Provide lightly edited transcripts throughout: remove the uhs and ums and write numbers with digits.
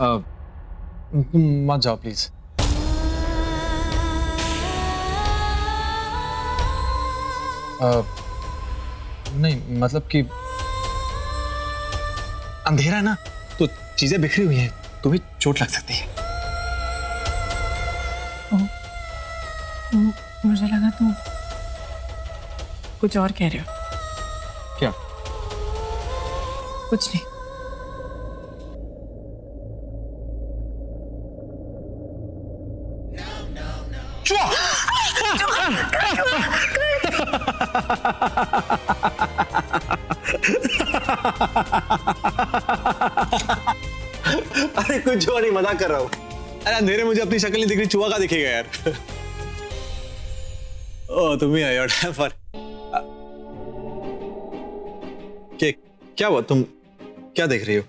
मत जाओ प्लीज। नहीं मतलब कि अंधेरा है ना, तो चीजें बिखरी हुई हैं, तुम्हें चोट लग सकती है। मुझे लगा तुम कुछ और कह रहे हो। क्या? कुछ नहीं। अरे कुछ जो नहीं, मजाक कर रहा हूँ। अरे अंधेरे मुझे अपनी शक्ल नहीं दिख रही, चूहा का दिखेगा यार। ओ तुम ही आए यार टाइम पर। क्या हुआ, तुम क्या देख रही हो?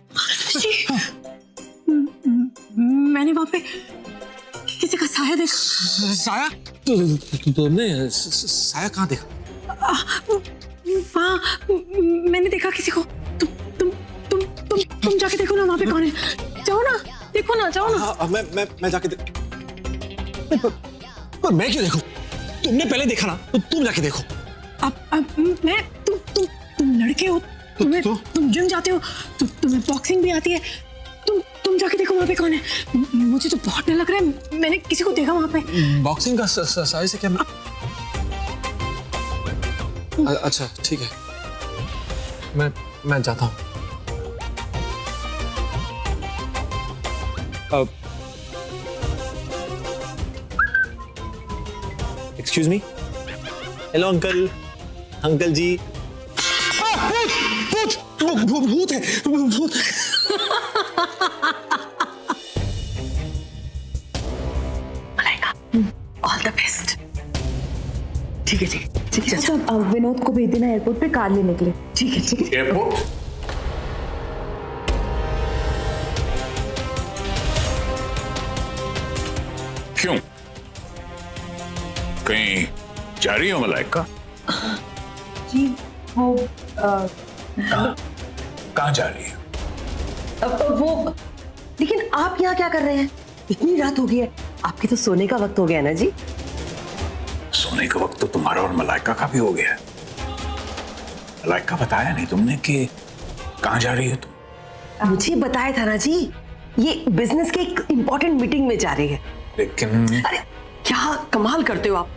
मैंने वहां पे किसी का साया देखा। साया? तुमने साया कहाँ देखा? वहाँ मैंने देखा किसी को। तुम जाके देखो ना वहाँ पे कौन है। जाओ ना, देखो ना, जाओ ना। मैं जाके पर मैं क्यों देखूं? तुमने पहले देखा ना, तो तुम जाके देखो। अब मैं तुम लड़के हो, तुम जिम जाते हो, तुम्हें बॉक्सिंग भी आती है। तुम जाके देखो वहाँ पे कौन है। मुझे तो बहुत डर लग रहा है, मैंने किसी को देखा वहाँ पे। बॉक्सिंग का साया से क्या? अच्छा ठीक है, मैं जाता हूँ। Excuse me. Hello uncle. Uncle ji. भूत है, भूत। Malaika, all the best. ठीक है, ठीक है, ठीक है। अच्छा, विनोद को भेज देना एयरपोर्ट पे कार लेने के लिए। ठीक है, ठीक है। एयरपोर्ट? क्यों? कहीं जा रही हो मलाइका? जी वो कहाँ जा रही हो? वो लेकिन आप यहाँ क्या कर रहे हैं? इतनी रात हो गई है, आपके तो सोने का वक्त हो गया ना जी। सोने का वक्त तो तुम्हारा और मलाइका का भी हो गया। मलाइका बताया नहीं तुमने कि कहाँ जा रही हो तुम? मुझे बताया था ना जी, ये बिजनेस के एक इम्पोर्टेंट मीटिंग में जा रही है। लेकिन अरे क्या कमाल करते हो आप।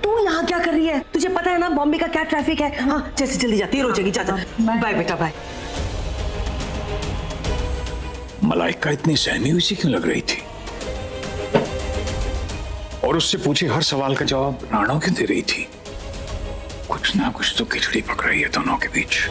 तू यहाँ क्या कर रही है? तुझे पता है ना बॉम्बे का क्या ट्रैफिक है। हाँ जैसे जल्दी जाती है, रोजेगी। जा बाय बेटा, बाय। मलाइका इतनी सहमी हुई सी क्यों लग रही थी? और उससे पूछे हर सवाल का जवाब राणा क्यों दे रही थी? कुछ ना कुछ तो खिचड़ी पक रही है दोनों के बीच।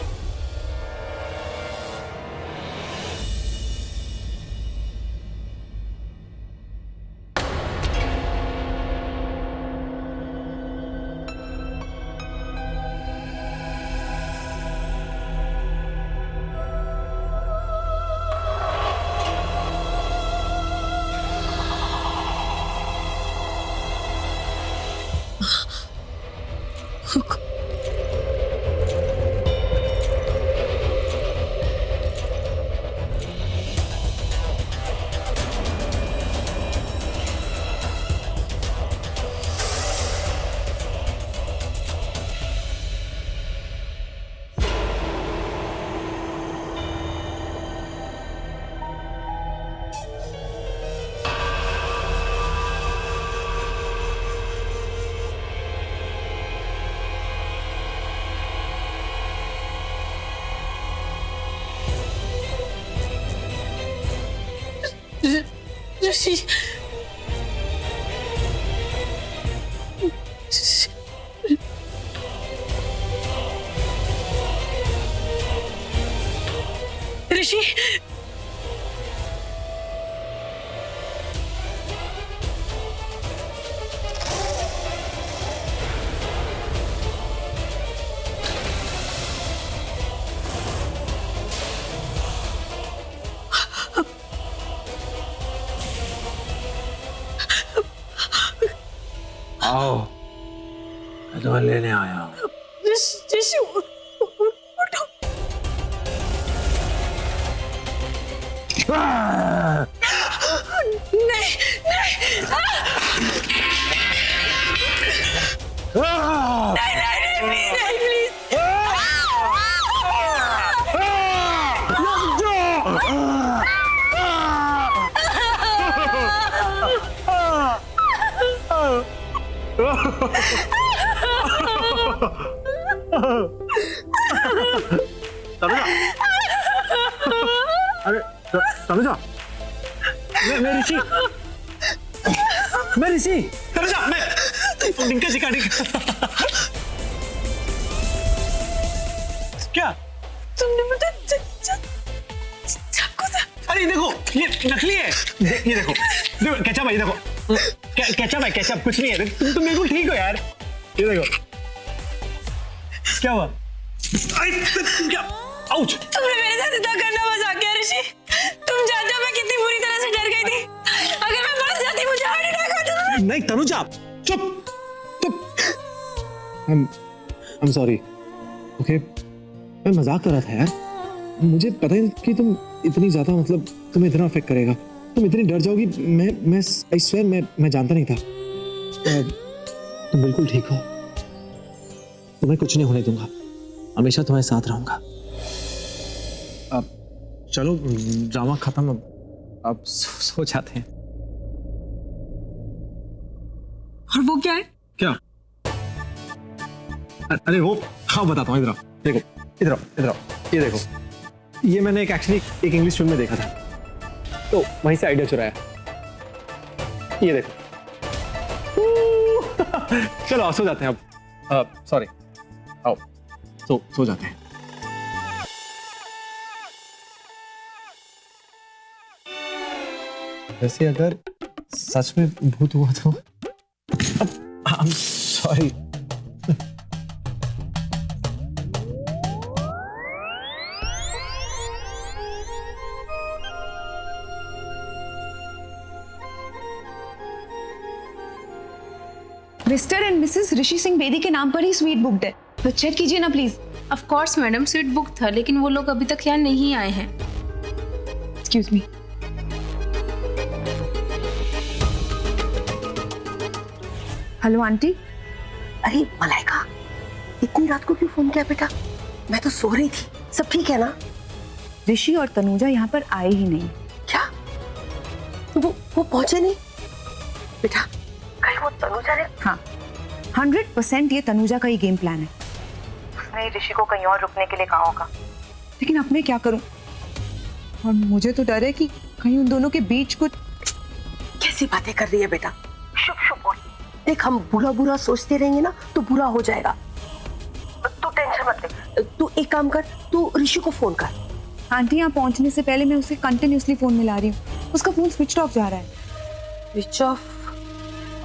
ऋषि, ऋषि, आओ, मैं तुम्हें लेने आया हूँ। ऋषि, उठो। तनुजा, अरे तनुजा, मैं ऋषि, तनुजा, मैं डिंका सिखा क्या? तुमने मुझे चाकू से। अरे देखो, ये नकली है। ये देखो, केचप है, ये देखो, केचप है, केचप कुछ नहीं है। तुम बिल्कुल ठीक हो यार। ये देखो, क्या हुआ? क्या? आउच! तुमने मेरे साथ इतना करना मजाक किया ऋषि। तुम जानते हो मैं कितनी बुरी तरह से डर गई थी। अगर मैं मर जाती मुझे हार्ट अटैक आ जाता। नहीं तनुजा, चुप। I'm sorry. Okay, मैं मजाक कर रहा था यार। मुझे पता ही कि तुम इतनी ज्यादा मतलब तुम्हें इतना अफेक्ट करेगा, तुम इतनी डर जाओगी। मैं I swear मैं जानता नहीं था। तुम बिल्कुल ठीक हो, तुम्हें कुछ नहीं होने दूंगा, हमेशा तुम्हारे साथ रहूंगा। अब चलो ड्रामा खत्म, अब सो जाते हैं। और वो क्या है? क्या? अरे वो, हाँ बताता हूँ, इधर आओ, देखो, इधर आओ, इधर आओ, ये देखो, ये मैंने एक्चुअली एक इंग्लिश फिल्म में देखा था, तो वहीं से आइडिया चुराया। ये देखो। चलो आओ, सो जाते हैं अब। सॉरी, आओ, सो जाते हैं। वैसे अगर सच में भूत हुआ तो I'm sorry. Mr and Mrs Rishi Singh Bedi के नाम पर ही स्वीट बुक्ड है, तो चेक कीजिए ना please. Of course madam, seat book था, लेकिन वो लोग अभी तक यहाँ नहीं आए हैं। Excuse me. Hello aunty. अरे मलाइका, इतनी रात को क्यों फोन किया बेटा? मैं तो सो रही थी। सब ठीक है ना? ऋषि और तनुजा यहाँ पर आए ही नहीं। क्या? वो पहुंचे नहीं? बेटा, कहीं वो तनुजा ने? हाँ, 100% ये तनुजा का ही गेम प्लान है। उसने ऋषि को कहीं और रुकने के लिए कहा होगा, लेकिन अब मैं क्या करूं? और मुझे तो डर है कि कहीं उन दोनों के बीच कुछ। कैसी बातें कर रही है बेटा? शुभ शुभ बोल। देख, हम बुरा बुरा सोचते रहेंगे ना तो बुरा हो जाएगा। तू टेंशन मत ले। तू एक काम कर, तू ऋषि को फोन कर। आंटी, यहाँ पहुंचने से पहले मैं उसे कंटिन्यूअसली फोन मिला रही हूँ, उसका फोन स्विच ऑफ जा रहा है। Switch off?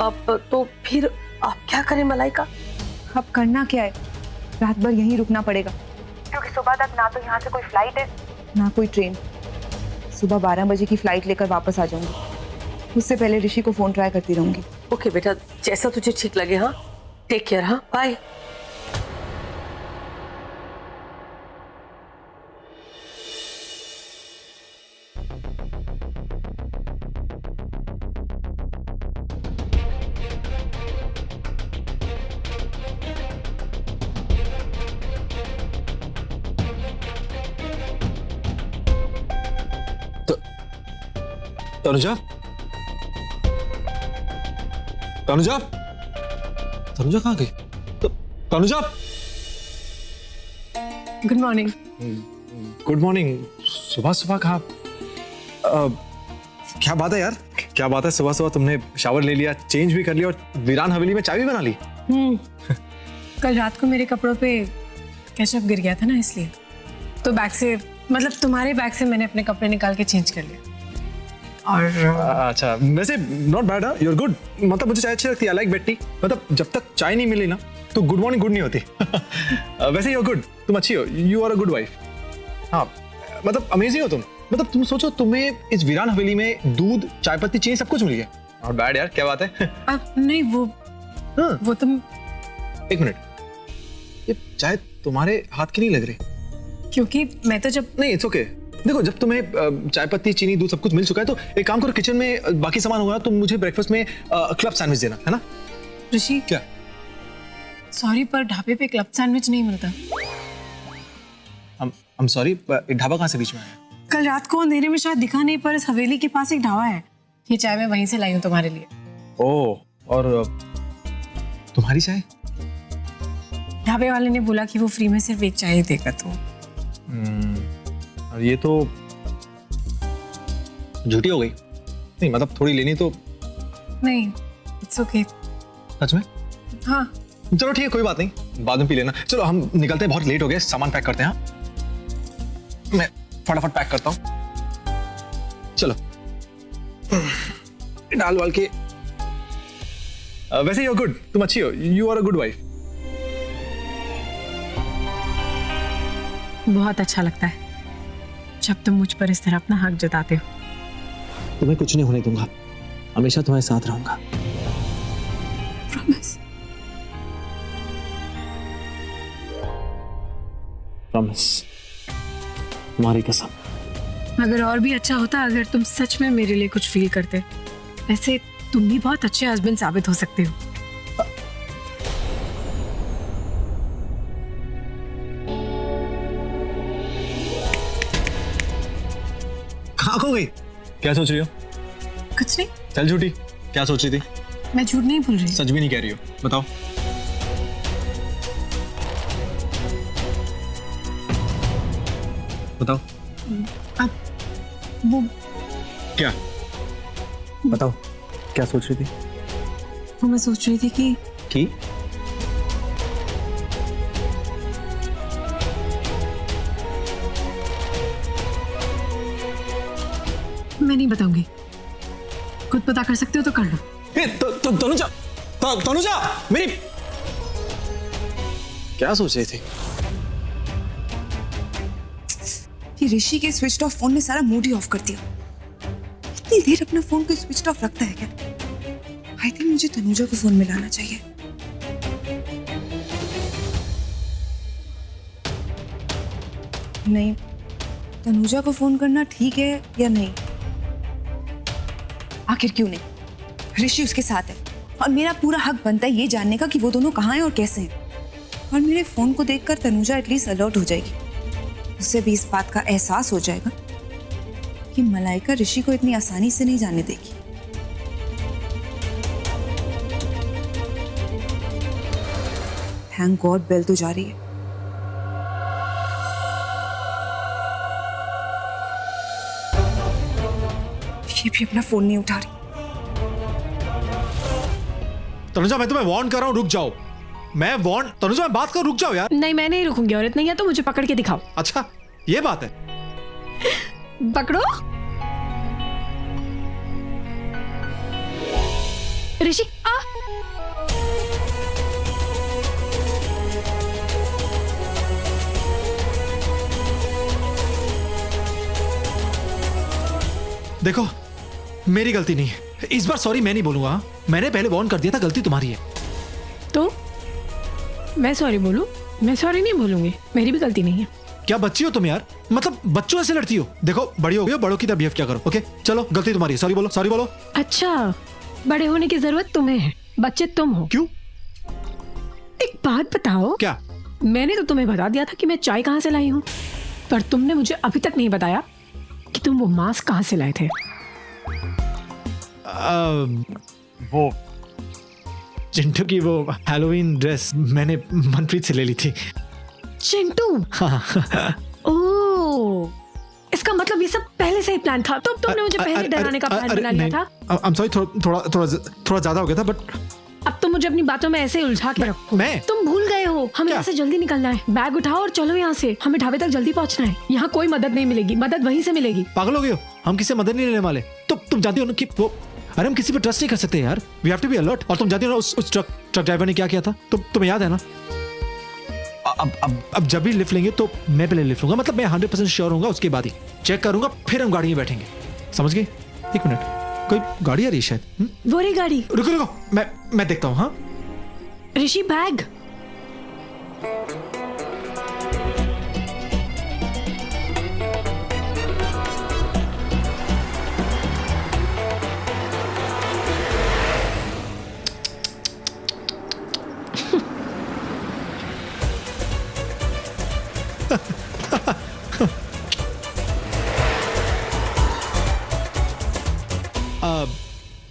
अब तो फिर आप क्या करें मलाइका? अब करना क्या है? रात भर यहीं रुकना पड़ेगा, क्योंकि सुबह तक ना तो यहाँ से कोई फ्लाइट है ना कोई ट्रेन। सुबह 12 बजे की फ्लाइट लेकर वापस आ जाऊंगी। उससे पहले ऋषि को फोन ट्राई करती रहूंगी। ओके बेटा, जैसा तुझे ठीक लगे। हाँ, टेक केयर। हाँ, बाय। तनुजा, तनुजा, तनुजा कहाँ गई? Tanuja, good morning. Good morning. सुबह सुबह कहाँ? क्या बात है यार, क्या बात है? सुबह सुबह तुमने शावर ले लिया, चेंज भी कर लिया और वीरान हवेली में चाय भी बना ली। कल रात को मेरे कपड़ों पे केचप गिर गया था ना, इसलिए तो बैग से, मतलब तुम्हारे बैग से मैंने अपने कपड़े निकाल के चेंज कर लिया। और अच्छा, वैसे नॉट बैड। Your good. मतलब मुझे चाय अच्छी लगती है, आई लाइक बेड टी। मतलब जब तक चाय नहीं मिली ना तो गुड मॉर्निंग गुड नहीं होती। वैसे यूर गुड, तुम अच्छी हो, you are a good wife. हाँ, मतलब अमेजिंग हो तुम। मतलब तुम सोचो, तुम्हें इस वीरान हवेली में दूध, चाय पत्ती, चीनी सब कुछ मिल गया। नॉट बैड यार, क्या बात है? अब नहीं, वो तुम। एक मिनट, ये चाय तुम्हारे हाथ की नहीं लग रही? क्योंकि मैं तो जब नहीं, इट्स ओके, देखो जब तुम्हें चाय पत्ती चीनी दूध सब कुछ मिल चुका है तो एक काम करो, किचन में बाकी सामान होगा, तुम मुझे ब्रेकफास्ट में क्लब सैंडविच देना, है ना? ऋषि क्या? सॉरी पर ढाबे पे क्लब सैंडविच नहीं मिलता। I'm sorry, ढाबा कहाँ से बीच में आया? कल रात को अंधेरे में शायद दिखा नहीं, पर इस हवेली के पास एक ढाबा है। ये चाय मैं वहीं से लाई हूँ तुम्हारे लिए। ओह, और तुम्हारी चाय? ढाबे वाले ने बोला कि वो फ्री में सिर्फ एक चाय ही देगा, तो और ये तो झूठी हो गई। नहीं मतलब थोड़ी लेनी तो। नहीं, इट्स ओके। सच में? हाँ चलो ठीक है, कोई बात नहीं, बाद में पी लेना। चलो हम निकलते हैं, बहुत लेट हो गया, सामान पैक करते हैं। हाँ? मैं फटाफट पैक करता हूँ। चलो डाल वाल के। वैसे यू आर गुड, तुम अच्छी हो, you are a good wife. बहुत अच्छा लगता है जब तुम मुझ पर इस तरह अपना हक जताते हो। तुम्हें कुछ नहीं होने दूंगा, हमेशा तुम्हारे साथ रहूंगा। प्रॉमिस। प्रॉमिस, तुम्हारी कसम। अगर और भी अच्छा होता अगर तुम सच में मेरे लिए कुछ फील करते। वैसे तुम भी बहुत अच्छे हस्बैंड साबित हो सकते हो। कहाँ खो गई? क्या सोच रही हो? कुछ नहीं, चल झूठी, क्या सोच रही थी? मैं झूठ नहीं बोल रही। सच भी नहीं कह रही हो, बताओ। बताओ अब वो क्या? बताओ क्या सोच रही थी? वो मैं सोच रही थी कि मैं नहीं बताऊंगी। खुद पता कर सकते हो तो कर लो। तनुजा, तनुजा मेरी। क्या सोच रही थी? ये ऋषि के स्विच ऑफ फोन ने सारा मूड ही ऑफ कर दिया। इतनी देर अपना फोन को स्विच ऑफ रखता है क्या? आई थिंक मुझे तनुजा को फोन मिलाना चाहिए। नहीं, तनुजा को फोन करना ठीक है या नहीं? आखिर क्यों नहीं? ऋषि उसके साथ है और मेरा पूरा हक बनता है ये जानने का कि वो दोनों कहाँ हैं और कैसे हैं। और मेरे फोन को देखकर तनुजा एटलीस्ट अलर्ट हो जाएगी। उससे भी इस बात का एहसास हो जाएगा कि मलाइका ऋषि को इतनी आसानी से नहीं जाने देगी। थैंक गॉड बेल तो जा रही है। ये भी अपना फोन नहीं उठा रही। तनुजा मैं तुम्हें वार्न कर रहा हूँ, रुक जाओ। मैं वार्न, तनुजा मैं बात कर, रुक जाओ यार। नहीं, मैं नहीं रुकूंगी और इतना ही है तो मुझे पकड़ के दिखाओ। अच्छा ये बात है। पकड़ो। ऋषि आ। देखो मेरी गलती नहीं है, इस बार सॉरी मैं नहीं बोलूंगा। मैंने पहले वार्न कर दिया था, गलती तुम्हारी है। तो मैं सॉरी बोलूं? मैं सॉरी नहीं बोलूंगी, मेरी भी गलती नहीं है। क्या बच्ची हो तुम यार, मतलब बच्चों ऐसे लड़ती हो? देखो बड़ी हो गई हो, बड़ों की तरह बिहेव क्या करो। ओके चलो, गलती तुम्हारी है, सॉरी बोलो, सॉरी बोलो। अच्छा, बड़े होने की जरूरत तुम्हें है, बच्चे तुम हो। क्यों? एक बात बताओ। क्या? मैंने तो तुम्हें बता दिया था कि मैं चाय कहाँ से लाई हूँ, पर तुमने मुझे अभी तक नहीं बताया कि तुम वो मास्क कहाँ से लाए थे। वो चिंटू की वो हैलोवीन ड्रेस मैंने मनप्रीत से ले ली थी। चिंटू? ओह, इसका मतलब ये सब पहले से ही प्लान था। तो तुमने मुझे पहले डराने का प्लान बना लिया था। आई एम सॉरी, थोड़ा ज्यादा हो गया था, बट अब तुम मुझे अपनी बातों में ऐसे ही उलझा के रखो। तुम भूल गए हो, हमें यहाँ से जल्दी निकलना है। बैग उठाओ और चलो यहाँ से, हमें ढाबे तक जल्दी पहुँचना है। यहाँ कोई मदद नहीं मिलेगी, मदद वहीं से मिलेगी। पागल हो गए हो? हम किसी मदद नहीं लेने वाले। तो तुम जानती हो ना कि वो, अरे हम किसी पे ट्रस्ट नहीं कर सकते यार, we have to be alert. और तुम जानती हो ना उस ट्रक ड्राइवर ने क्या किया था? तुम्हें याद है ना? अब जब भी लिफ्ट लेंगे तो मैं पहले लिफ्ट लूंगा, मतलब मैं 100% श्योर होऊंगा, उसके बाद ही चेक करूंगा, फिर हम गाड़ी में बैठेंगे। समझ गई? एक मिनट, कोई गाड़ी आ रही है शायद। वो रही गाड़ी। रुको, मैं देखता हूँ। हाँ ऋषि, बैग।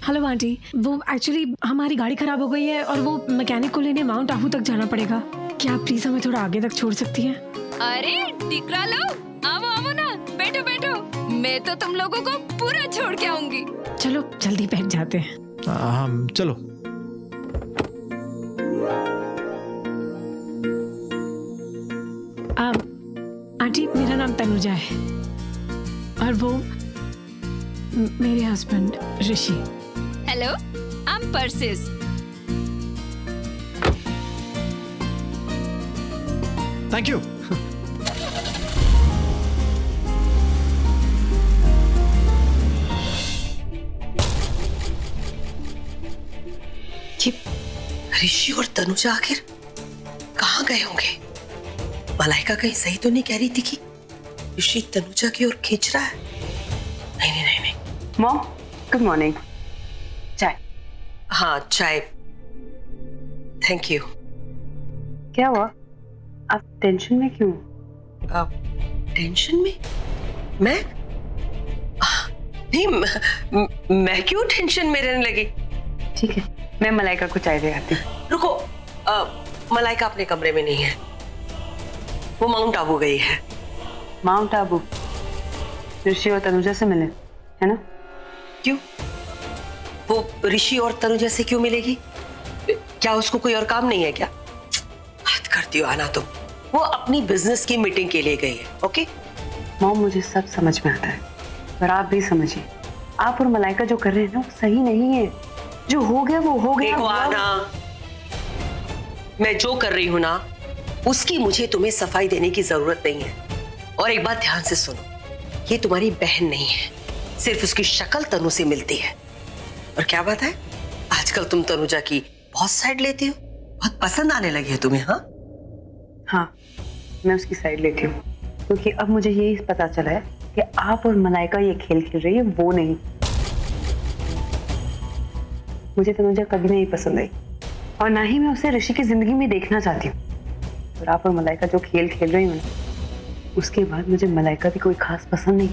हेलो आंटी, वो एक्चुअली हमारी गाड़ी खराब हो गई है और वो मैकेनिक को लेने माउंट आबू तक जाना पड़ेगा। क्या आप प्लीज हमें थोड़ा आगे तक छोड़ सकती हैं? अरे टिकरा लो, आओ आओ ना, बैठो बैठो, मैं तो तुम लोगों को पूरा छोड़ के आऊंगी। चलो जल्दी बैठ जाते हैं। हाँ चलो। आंटी मेरा नाम तनुजा है और वो मेरे husband Rishi. Hello, I am persists. Thank you. ये ऋषि और तनुजा आखिर कहाँ गए होंगे? मलाइका कहीं सही तो नहीं कह रही थी कि ऋषि तनुजा की ओर खींच रहा है? नहीं नहीं नहीं नहीं। Mom, good morning. चाय? हाँ चाय, थैंक यू। क्या हुआ, आप टेंशन में क्यों? टेंशन में? मैं नहीं, मैं क्यों टेंशन में रहने लगी? ठीक है, मैं मलाइका को चाय दे आती हूँ। रुको, मलाइका अपने कमरे में नहीं है, वो माउंट आबू गई है। माउंट आबू? ऋषि और तनुजा से मिले, है ना? क्यों? वो ऋषि और तनुजा से क्यों मिलेगी? क्या उसको कोई और काम नहीं है क्या? हद करती हो आना तुम। वो अपनी बिजनेस की मीटिंग के लिए गई है। ओके मॉम, मुझे सब समझ में आता है, पर आप भी समझिए, आप और मलाइका जो कर रहे हैं ना, वो सही नहीं है। जो हो गया वो हो गया। देखो आना, मैं जो कर रही हूं ना, उसकी मुझे तुम्हें सफाई देने की जरूरत नहीं है। और एक बात ध्यान से सुनो, ये तुम्हारी बहन नहीं है, सिर्फ उसकी शक्ल तनु से मिलती है। और क्या बात है, आजकल तुम तनुजा की बहुत साइड लेती हो, बहुत पसंद आने लगी है तुम्हें। हाँ हाँ, मैं उसकी साइड लेती हूँ, क्योंकि अब मुझे यही पता चला है कि आप और मलाइका ये खेल खेल रही है, वो नहीं। मुझे तनुजा कभी नहीं पसंद आई और ना ही मैं उसे ऋषि की जिंदगी में देखना चाहती हूँ। और आप और मलाइका जो खेल खेल रही हो ना, उसके बाद मुझे मलाइका भी कोई खास पसंद नहीं।